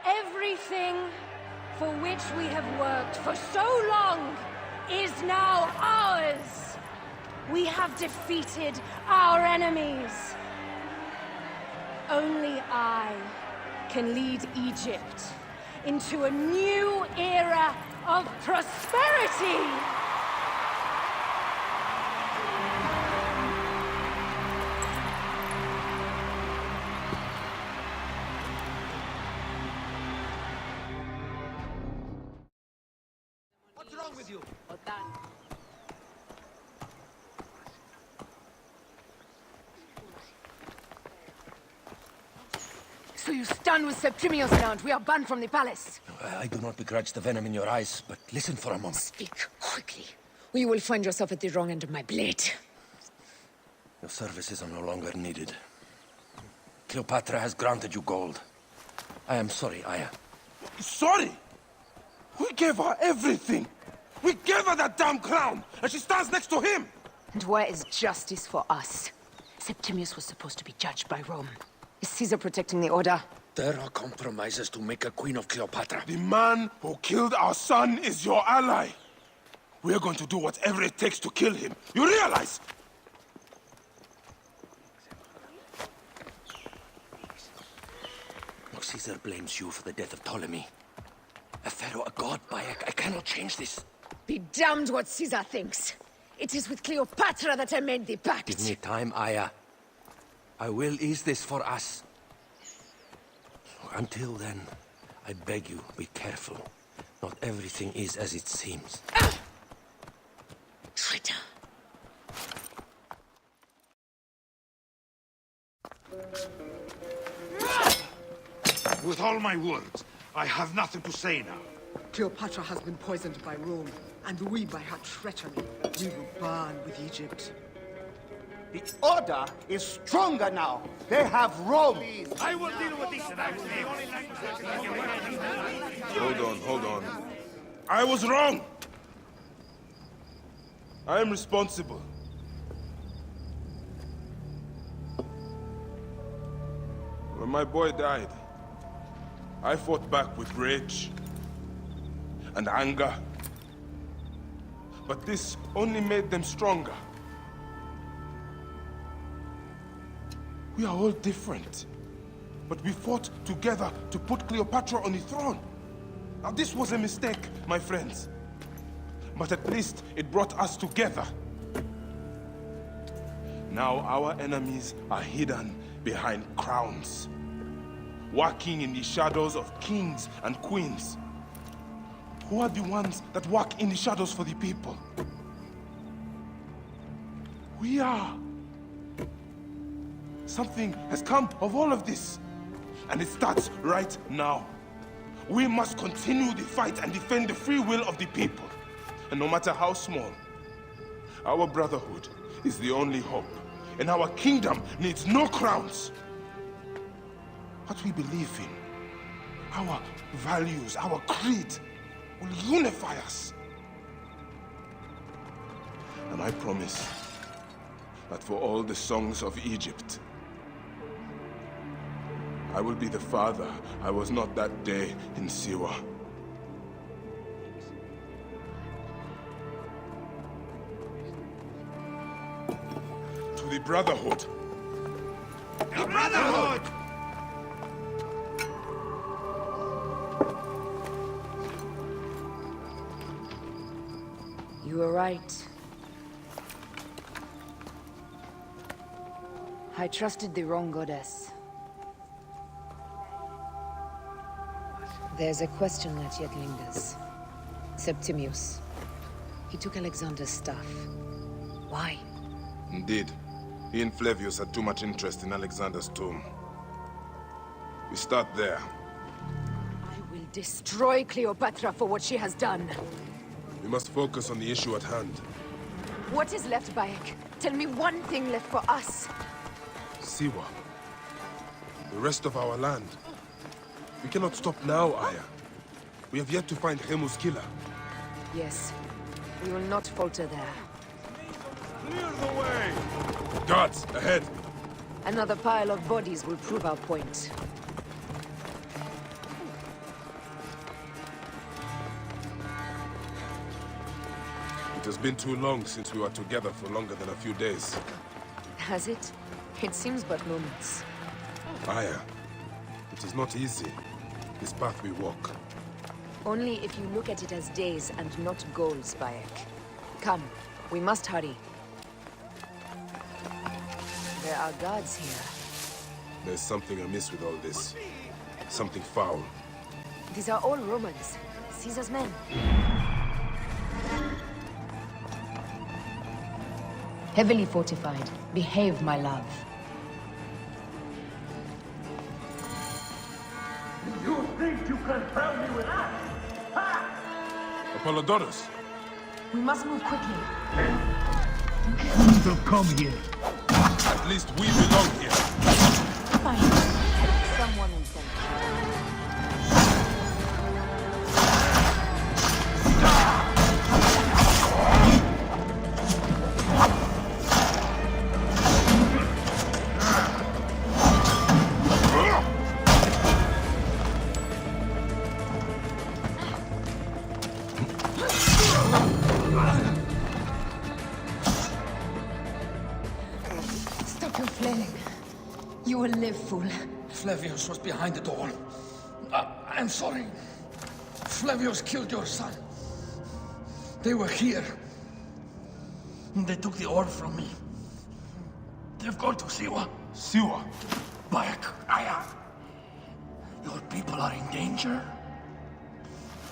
Everything for which we have worked for so long is now ours. We have defeated our enemies. Only I can lead Egypt into a new era of prosperity. What's wrong with you? So you stand with Septimius now, and we are banned from the palace. I do not begrudge the venom in your eyes, but listen for a moment. Speak quickly, or you will find yourself at the wrong end of my blade. Your services are no longer needed. Cleopatra has granted you gold. I am sorry, Aya. Sorry? We gave her everything. We gave her that damn crown, and she stands next to him. And where is justice for us? Septimius was supposed to be judged by Rome. Is Caesar protecting the order? There are compromises to make a queen of Cleopatra. The man who killed our son is your ally. We're going to do whatever it takes to kill him. You realize? Caesar blames you for the death of Ptolemy. A pharaoh, a god, Bayek. I cannot change this. Be damned what Caesar thinks. It is with Cleopatra that I made the pact. Give me time, Aya. I will ease this for us. Until then, I beg you, be careful. Not everything is as it seems. Traitor. With all my words, I have nothing to say now. Cleopatra has been poisoned by Rome, and we by her treachery. We will burn with Egypt. The order is stronger now. They have Rome. I will deal with this and I will Hold on. I was wrong. I am responsible. When my boy died, I fought back with rage and anger. But this only made them stronger. We are all different. But we fought together to put Cleopatra on the throne. Now this was a mistake, my friends. But at least it brought us together. Now our enemies are hidden behind crowns, working in the shadows of kings and queens. Who are the ones that work in the shadows for the people? We are. Something has come of all of this, and it starts right now. We must continue the fight and defend the free will of the people. And no matter how small, our brotherhood is the only hope, and our kingdom needs no crowns. What we believe in, our values, our creed, will unify us. And I promise that for all the songs of Egypt, I will be the father I was not that day in Siwa. To the Brotherhood. The Brotherhood! You were right. I trusted the wrong goddess. There's a question that yet lingers. Septimius. He took Alexander's staff. Why? Indeed. He and Flavius had too much interest in Alexander's tomb. We start there. I will destroy Cleopatra for what she has done. We must focus on the issue at hand. What is left, Bayek? Tell me one thing left for us. Siwa. The rest of our land. We cannot stop now, Aya. We have yet to find Hemu's killer. Yes. We will not falter there. Clear the way! Guards, ahead! Another pile of bodies will prove our point. It has been too long since we were together for longer than a few days. Has it? It seems but moments. Aya, it is not easy, this path we walk. Only if you look at it as days and not goals, Bayek. Come, we must hurry. There are guards here. There's something amiss with all this. Something foul. These are all Romans. Caesar's men. Heavily fortified. Behave, my love. You think you can tell me with that? Ha! Apollodorus! We must move quickly. Who will come here? At least we belong here. Fine. Someone will send Stop your flailing. You will live, fool. Flavius was behind it all. I'm sorry. Flavius killed your son. They were here. They took the orb from me. They've gone to Siwa. Siwa! Bayek, Aya. Your people are in danger.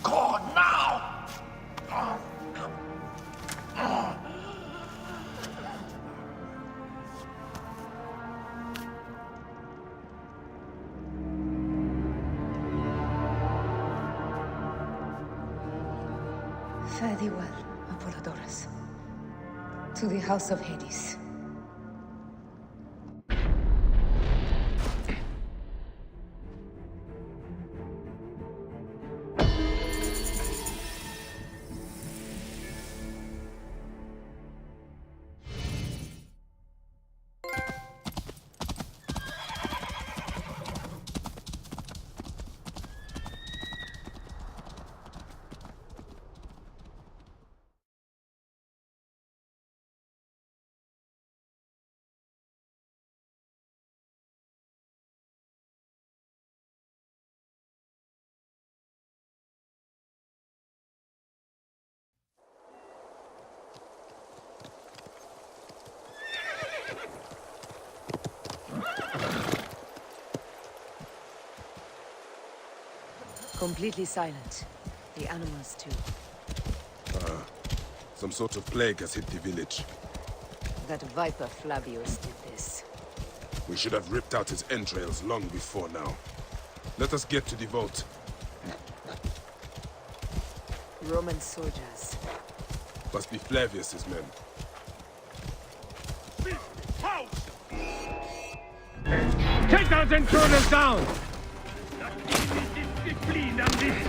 Go now! Fare thee well, Apollodorus. To the House of Hades. Completely silent. The animals too. Some sort of plague has hit the village. That viper Flavius did this. We should have ripped out his entrails long before now. Let us get to the vault. Roman soldiers. Must be Flavius's men. Take those intruders down! Discipline and this.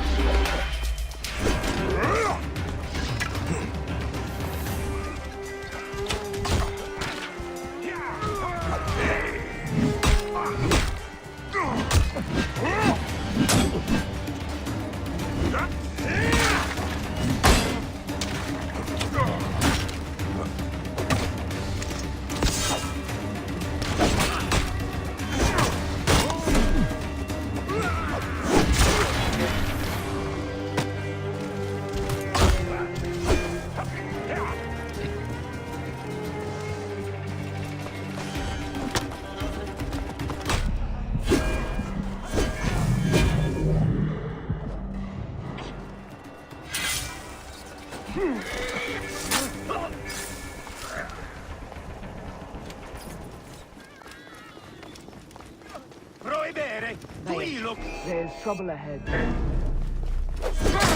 Proibere, tuilo! There's trouble ahead.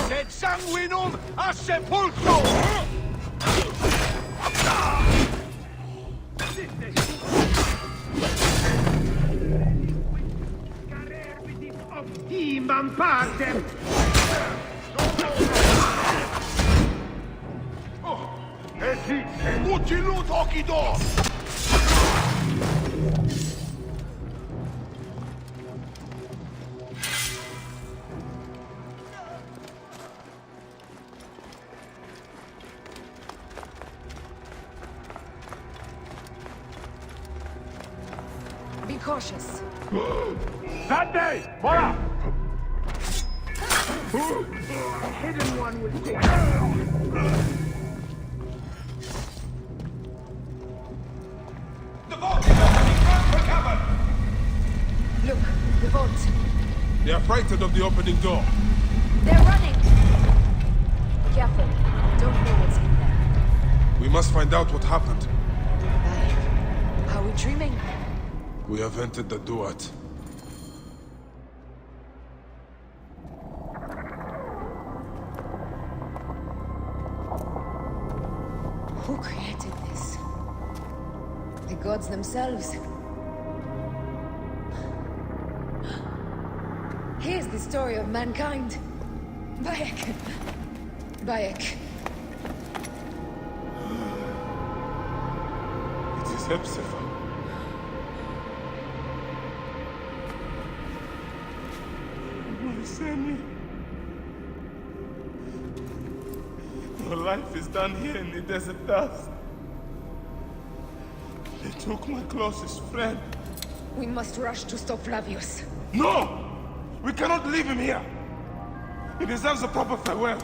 Sed sanguinum a sepulcro! Timam partem! Utilut occhido! cautious. Sunday! Mora! Hidden one will take. The vault is opening! Run for cover! Look, the vault. They are frightened of the opening door. They're running! Careful. Don't know what's in there. We must find out what happened. Are we dreaming? We have entered the Duat. Who created this? The gods themselves. Here's the story of mankind. Bayek. Bayek. It is Hepzibah. Sammy. Your life is done here in the desert dust. They took my closest friend. We must rush to stop Flavius. No! We cannot leave him here! He deserves a proper farewell.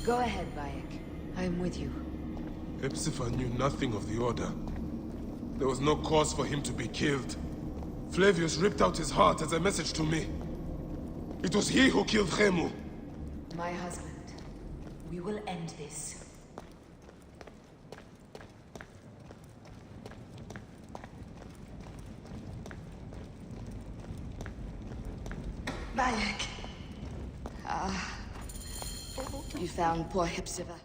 Go ahead, Bayek. I am with you. Hepzibah knew nothing of the Order. There was no cause for him to be killed. Flavius ripped out his heart as a message to me. It was he who killed Khemu. My husband. We will end this. Bayek. You found poor Hepzibah.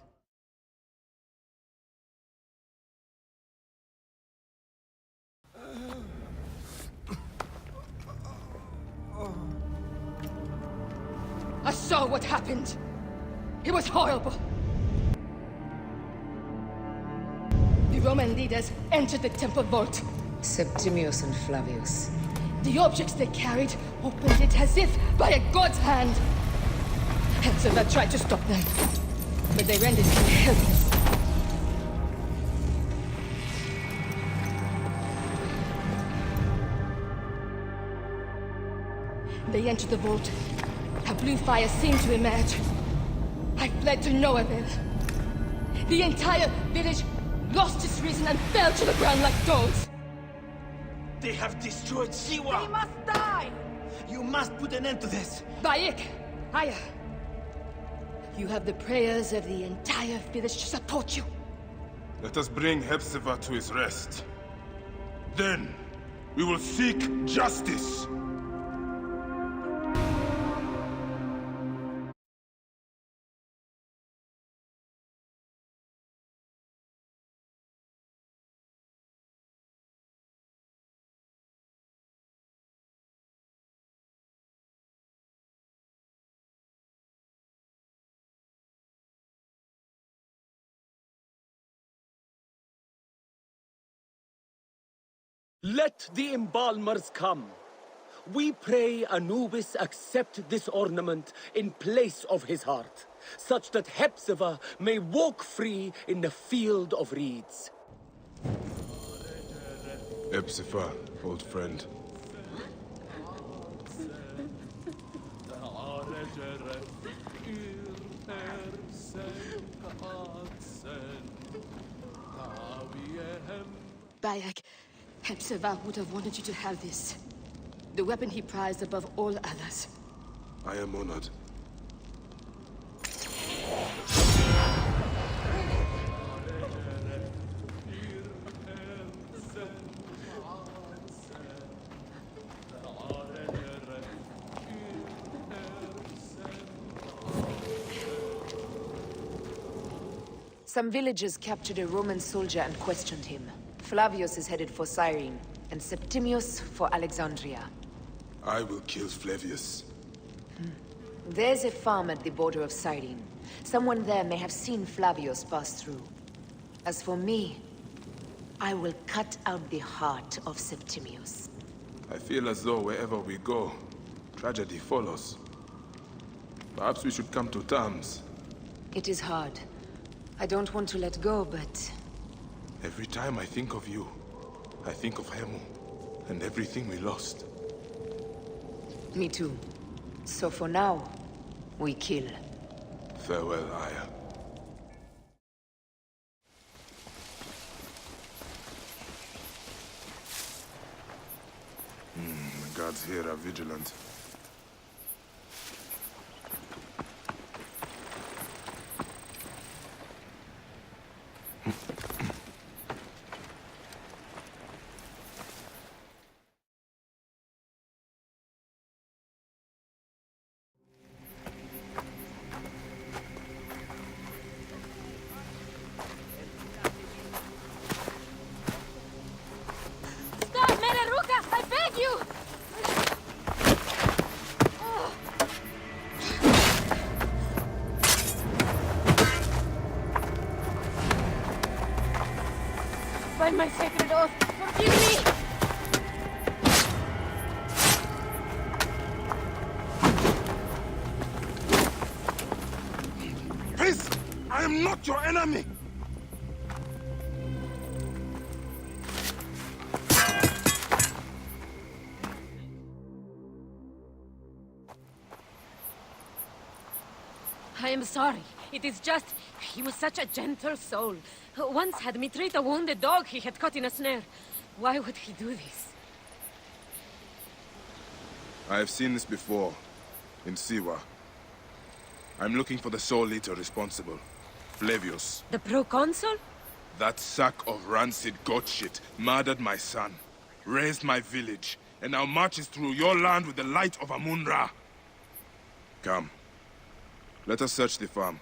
I saw what happened. It was horrible. The Roman leaders entered the temple vault. Septimius and Flavius. The objects they carried opened it as if by a god's hand. Hepzibah tried to stop them, but they rendered him helpless. They entered the vault. A blue fire seemed to emerge. I fled to no avail. The entire village lost its reason and fell to the ground like dogs. They have destroyed Siwa! They must die! You must put an end to this! Bayek! Aya! You have the prayers of the entire village to support you. Let us bring Hepzibah to his rest. Then, we will seek justice! Let the embalmers come. We pray Anubis accept this ornament in place of his heart, such that Hepzibah may walk free in the field of reeds. Hepzibah, old friend. Bayek, Hepzibah would have wanted you to have this. The weapon he prized above all others. I am honored. Some villagers captured a Roman soldier and questioned him. Flavius is headed for Cyrene, and Septimius for Alexandria. I will kill Flavius. There's a farm at the border of Cyrene. Someone there may have seen Flavius pass through. As for me, I will cut out the heart of Septimius. I feel as though wherever we go, Tragedy follows. Perhaps we should come to terms. It is hard. I don't want to let go, but... Every time I think of you, I think of Hemu, and everything we lost. Me too. So for now, we kill. Farewell, Aya. The guards here are vigilant. Stop, Meneruka! I beg you! By my sacred oath, forgive me! Please! I am not your enemy! I am sorry. It is just... he was such a gentle soul. Once had me treat a wounded dog he had caught in a snare. Why would he do this? I have seen this before, in Siwa. I'm looking for the soul eater responsible. Flavius. The proconsul? That sack of rancid goat shit murdered my son, raised my village, and now marches through your land with the light of Amun-Ra. Come. Let us search the farm.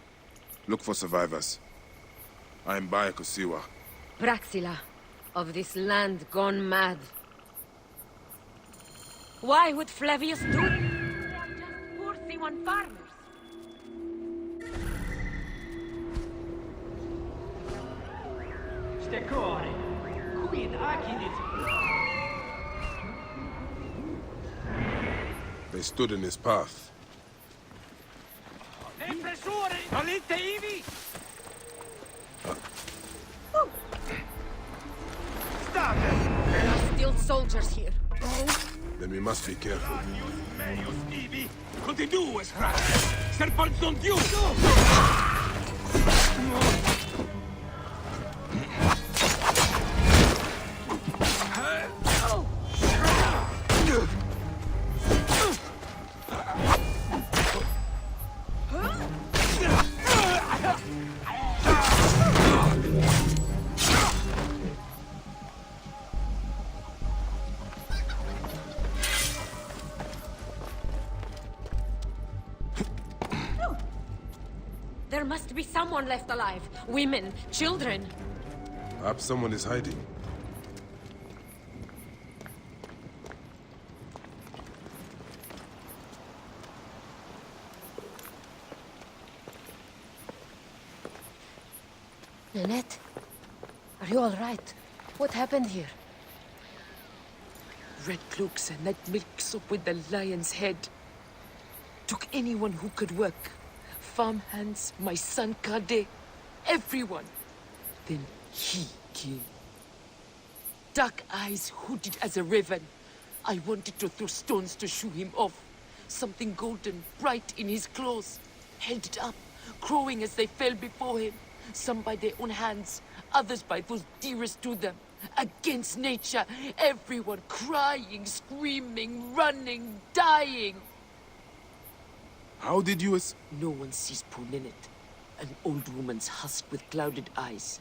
Look for survivors. I am Bayako Siwa. Praxila, of this land gone mad. Why would Flavius do this? They are just poor Siwan farmers. Stekore, quid accidit. They stood in his path. Impressore, valite ivi! Stop it! There are still soldiers here. Then we must be careful. Meius ivi! Continue, Scratch! Serpent non più! There must be someone left alive. Women, children. Perhaps someone is hiding. Nanette, are you all right? What happened here? Red cloaks and that milk soup with the lion's head. Took anyone who could work. Farmhands, my son Kade, everyone. Then he came. Dark eyes hooded as a raven. I wanted to throw stones to shoo him off. Something golden, bright in his claws. Held it up, crowing as they fell before him. Some by their own hands, others by those dearest to them. Against nature, everyone crying, screaming, running, dying. How did you No one sees poor Ninette, an old woman's husk with clouded eyes.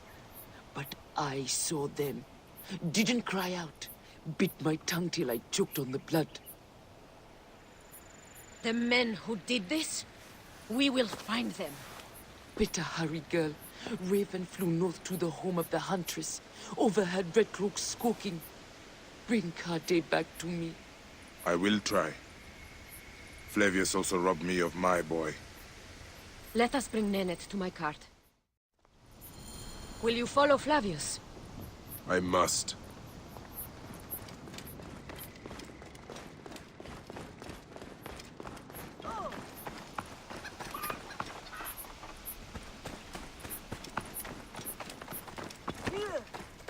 But I saw them. Didn't cry out. Bit my tongue till I choked on the blood. The men who did this? We will find them. Better hurry, girl. Raven flew north to the home of the huntress. Overheard Red Cloaks squawking. Bring Kade back to me. I will try. Flavius also robbed me of my boy. Let us bring Nanette to my cart. Will you follow Flavius? I must.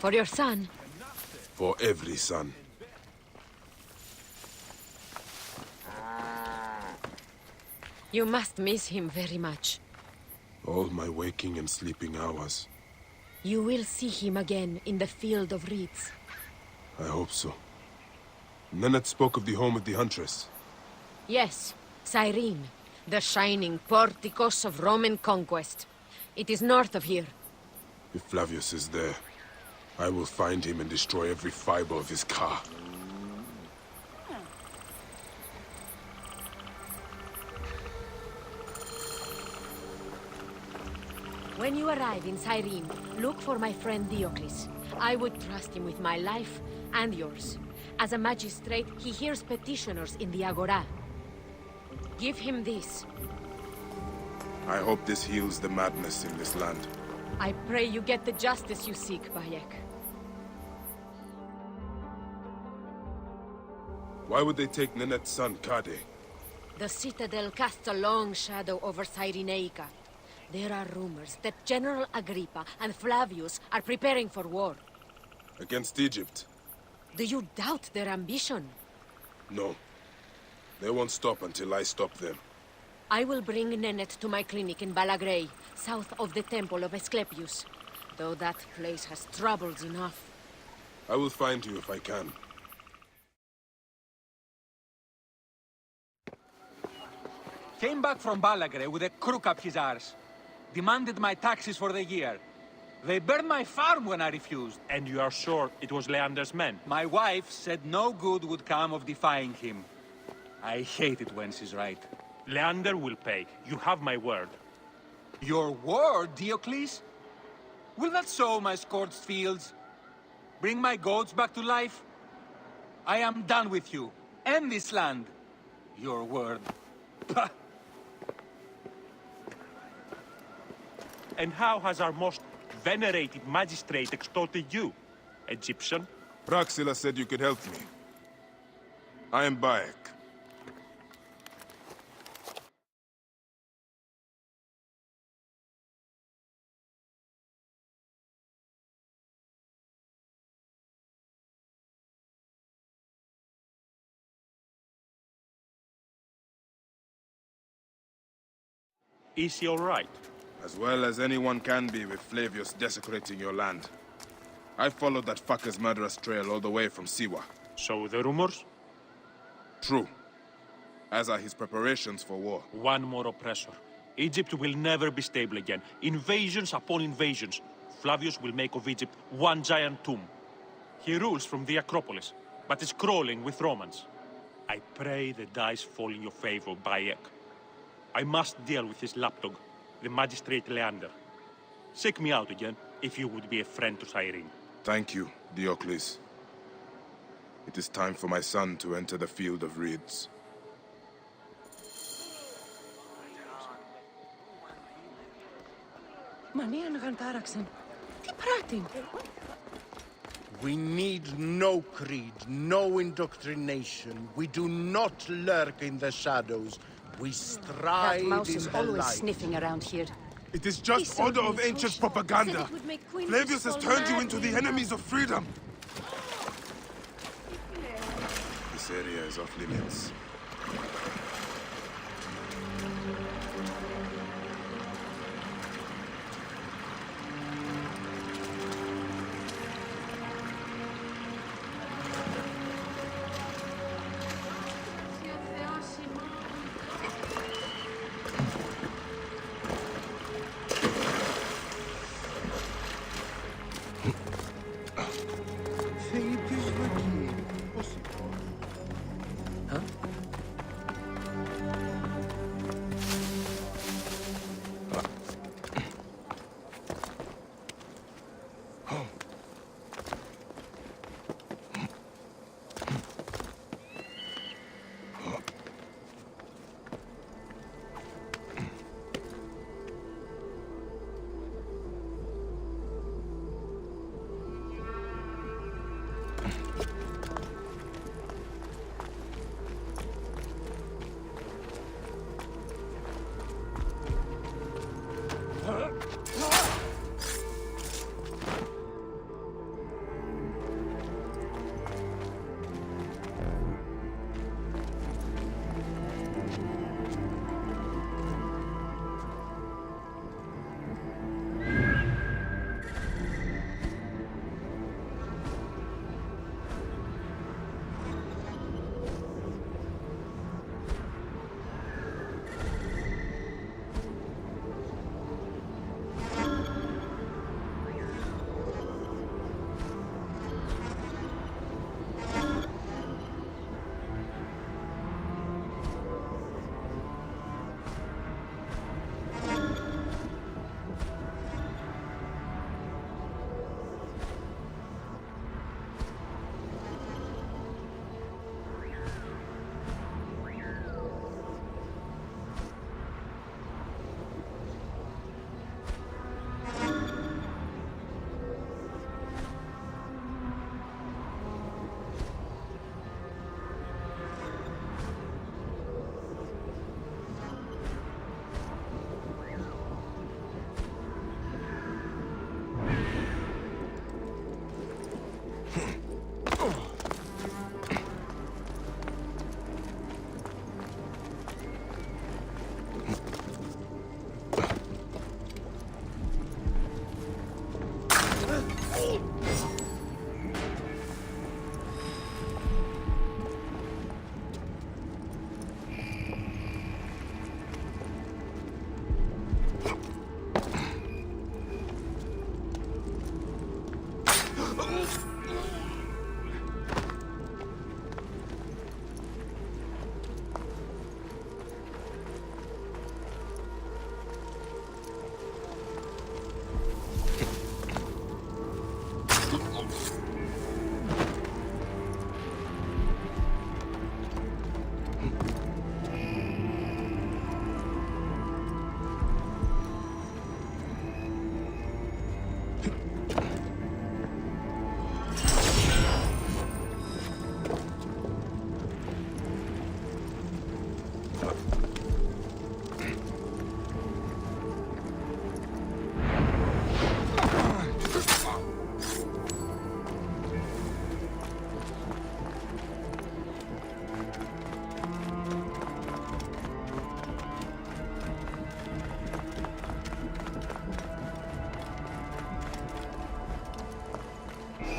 For your son? For every son. You must miss him very much. All my waking and sleeping hours. You will see him again in the field of reeds. I hope so. Nennet spoke of the home of the Huntress. Yes, Cyrene, the shining porticos of Roman conquest. It is north of here. If Flavius is there, I will find him and destroy every fiber of his car. When you arrive in Cyrene, look for my friend Diocles. I would trust him with my life and yours. As a magistrate, he hears petitioners in the Agora. Give him this. I hope this heals the madness in this land. I pray you get the justice you seek, Bayek. Why would they take Nenet's son, Kade? The citadel casts a long shadow over Cyrenaica. There are rumors that General Agrippa and Flavius are preparing for war. Against Egypt? Do you doubt their ambition? No. They won't stop until I stop them. I will bring Nennet to my clinic in Balagrey, south of the Temple of Asclepius. Though that place has troubles enough. I will find you if I can. Came back from Balagrey with a crook up his arse. Demanded my taxes for the year. They burned my farm when I refused. And you are sure it was Leander's men? My wife said no good would come of defying him. I hate it when she's right. Leander will pay. You have my word. Your word, Diocles? Will that sow my scorched fields? Bring my goats back to life? I am done with you. And this land. Your word. Pah! And how has our most venerated magistrate extorted you, Egyptian? Praxilla said you could help me. I am Bayek. Is he all right? As well as anyone can be with Flavius desecrating your land. I followed that fucker's murderous trail all the way from Siwa. So the rumors? True. As are his preparations for war. One more oppressor. Egypt will never be stable again. Invasions upon invasions. Flavius will make of Egypt one giant tomb. He rules from the Acropolis, but is crawling with Romans. I pray the dice fall in your favor, Bayek. I must deal with his lapdog, the magistrate Leander. Seek me out again, if you would be a friend to Cyrene. Thank you, Diocles. It is time for my son to enter the field of reeds. We need no creed, no indoctrination. We do not lurk in the shadows. We stride That mouse in is the always light. sniffing around here. It is just order of ancient propaganda. Flavius has turned you into the enemies of freedom. This area is off limits.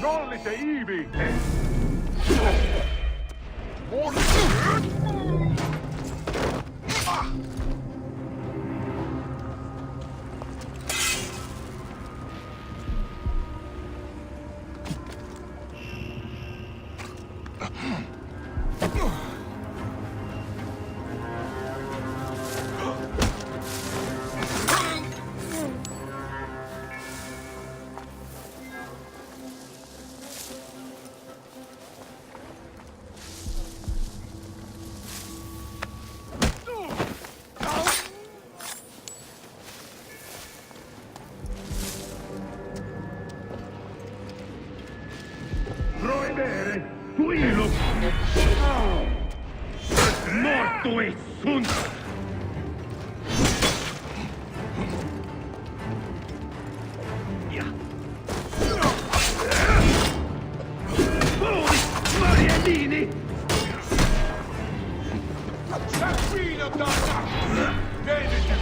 Trollite iivike! Proibere, tuilum! Mortui sunt! Mariellini! Figlio d'Anna! Vedete!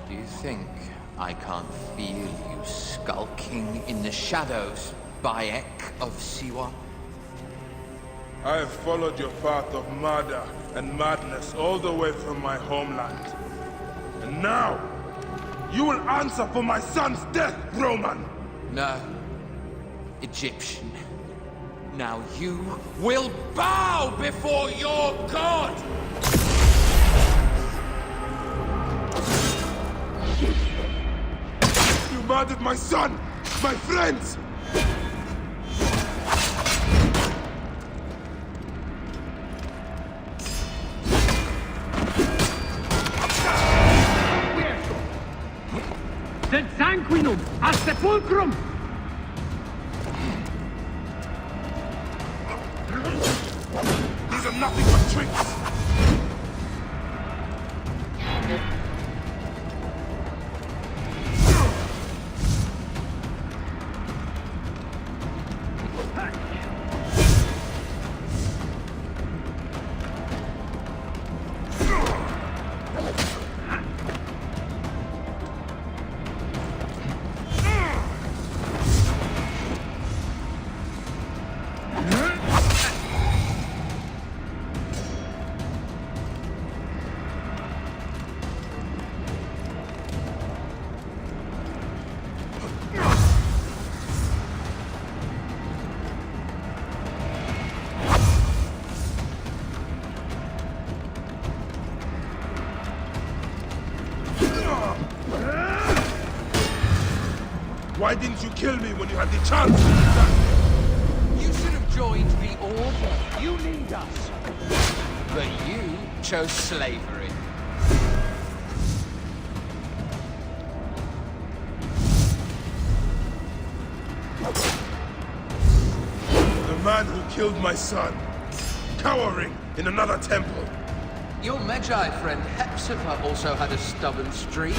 Do you think I can't feel you skulking in the shadows, Bayek of Siwa? I have followed your path of murder and madness all the way from my homeland. And now, you will answer for my son's death, Roman! No. Egyptian. Now you will bow before your god! You murdered my son! My friends! Sed sanguinum a sepulcrum! These are nothing but tricks! Why didn't you kill me when you had the chance? You should have joined the Order. You need us! But you chose slavery. The man who killed my son, cowering in another temple. Your Magi friend Hepzibah also had a stubborn streak,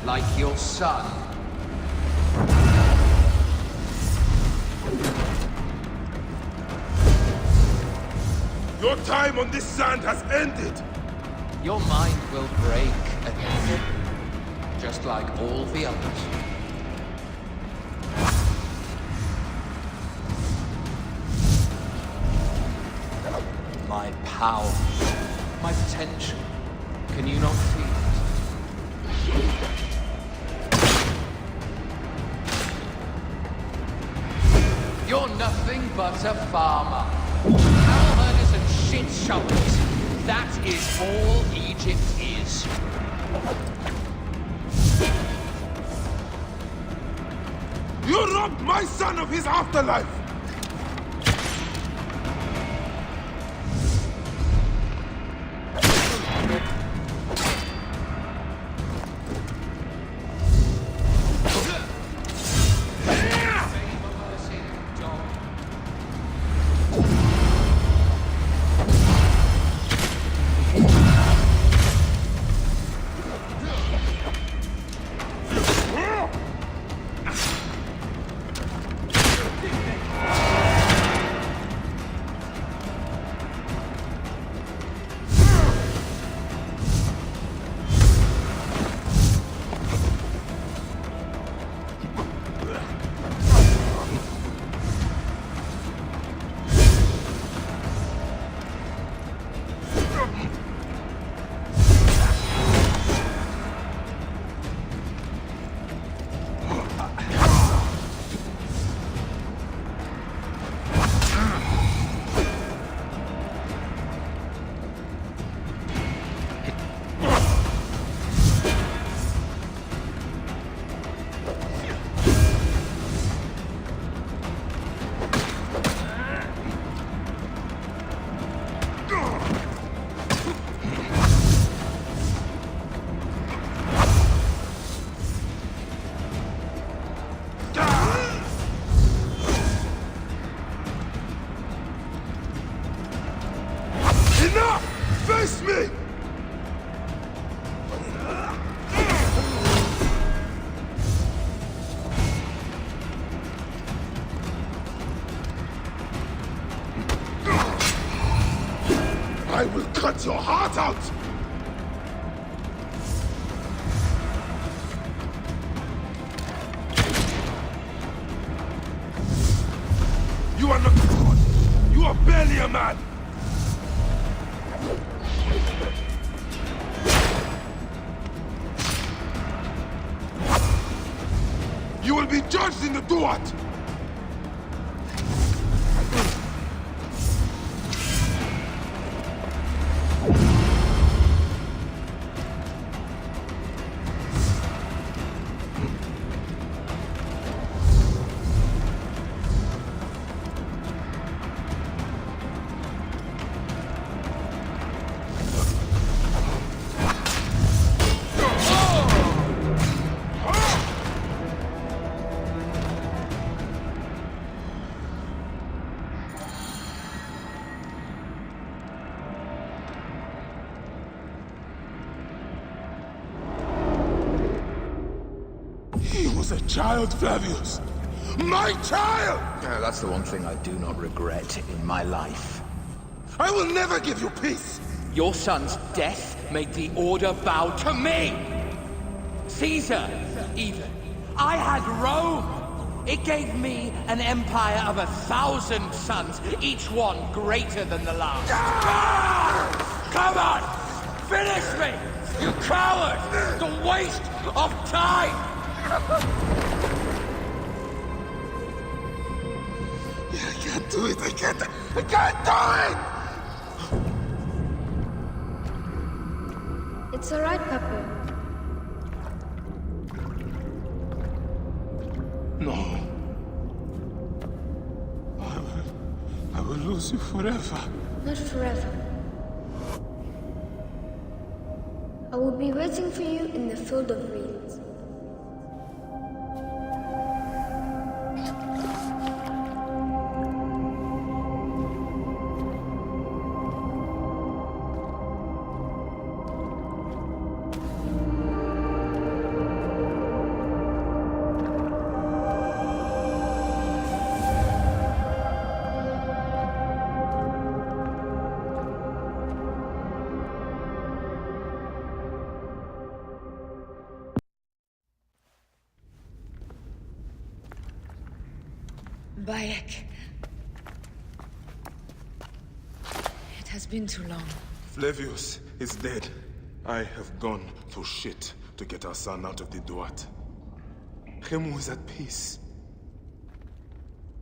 like your son. Your time on this sand has ended! Your mind will break again, just like all the others. My power, my potential, can you not feel it? You're nothing but a farmer. Cattle herders and shit shovels. That is all Egypt is. You robbed my son of his afterlife! Face me! I will cut your heart out! You are not a god. You are barely a man. You will be judged in the Duat! He was a child, Flavius! My child! That's the one thing I do not regret in my life. I will never give you peace! Your son's death made the Order bow to me! Caesar, even. I had Rome! It gave me an empire of 1,000 sons, each one greater than the last. Come on! Finish me! You coward! The waste of time! I can't do it! I can't do it! It's alright, Papa. No. I will lose you forever. Not forever. I will be waiting for you in the field of reeds. Bayek. It has been too long. Flavius is dead. I have gone through shit to get our son out of the Duat. Khemu is at peace.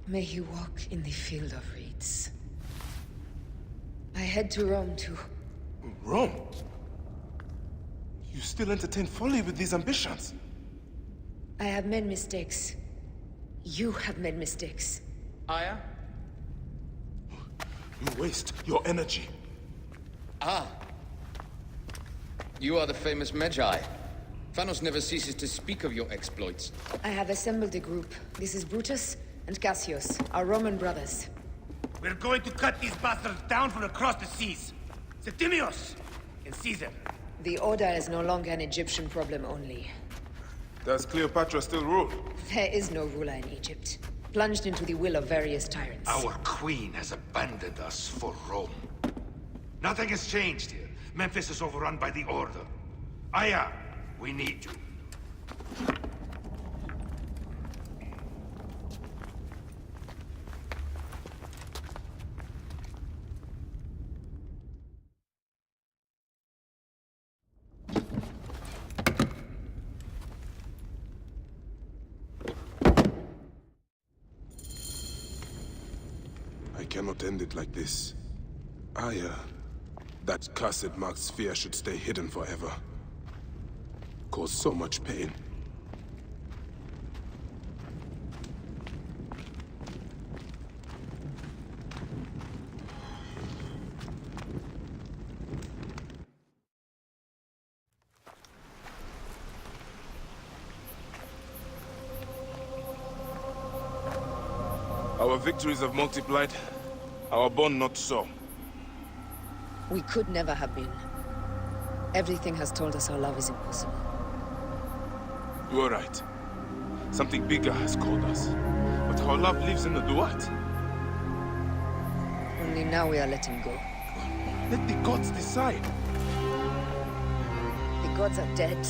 May he walk in the field of reeds. I head to Rome too. Rome? You still entertain folly with these ambitions? I have made mistakes. You have made mistakes. Aya? You waste your energy. Ah. You are the famous Magi. Thanos never ceases to speak of your exploits. I have assembled a group. This is Brutus and Cassius, our Roman brothers. We're going to cut these bastards down from across the seas. Septimius and Caesar. The Order is no longer an Egyptian problem only. Does Cleopatra still rule? There is no ruler in Egypt. Plunged into the will of various tyrants. Our queen has abandoned us for Rome. Nothing has changed here. Memphis is overrun by the Order. Aya, we need you. I cannot end it like this. That cursed marked sphere should stay hidden forever. Cause so much pain. Our victories have multiplied, our bond not so. We could never have been. Everything has told us our love is impossible. You are right. Something bigger has called us. But our love lives in the Duat. Only now we are letting go. Let the gods decide. The gods are dead.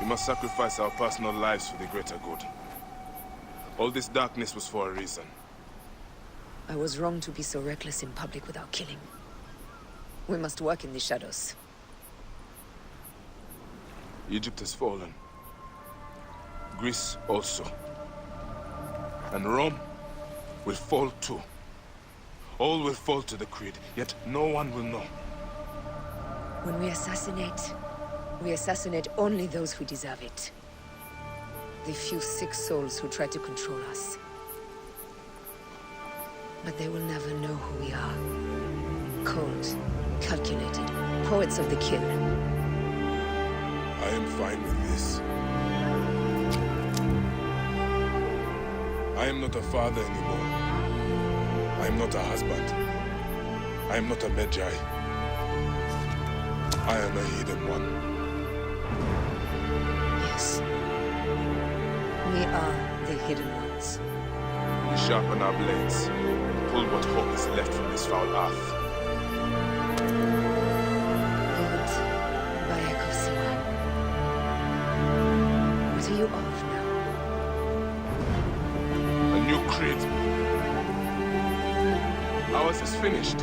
We must sacrifice our personal lives for the greater good. All this darkness was for a reason. I was wrong to be so reckless in public without killing. We must work in the shadows. Egypt has fallen. Greece also. And Rome will fall too. All will fall to the creed, yet no one will know. When we assassinate only those who deserve it. The few sick souls who try to control us. But they will never know who we are. Cold, calculated, poets of the kill. I am fine with this. I am not a father anymore. I am not a husband. I am not a Magi. I am a hidden one. Yes. We are the hidden ones. We sharpen our blades, pull what hope is left from this foul earth. Lord, Bayek of Siwa. What are you of now? A new creed. Ours is finished.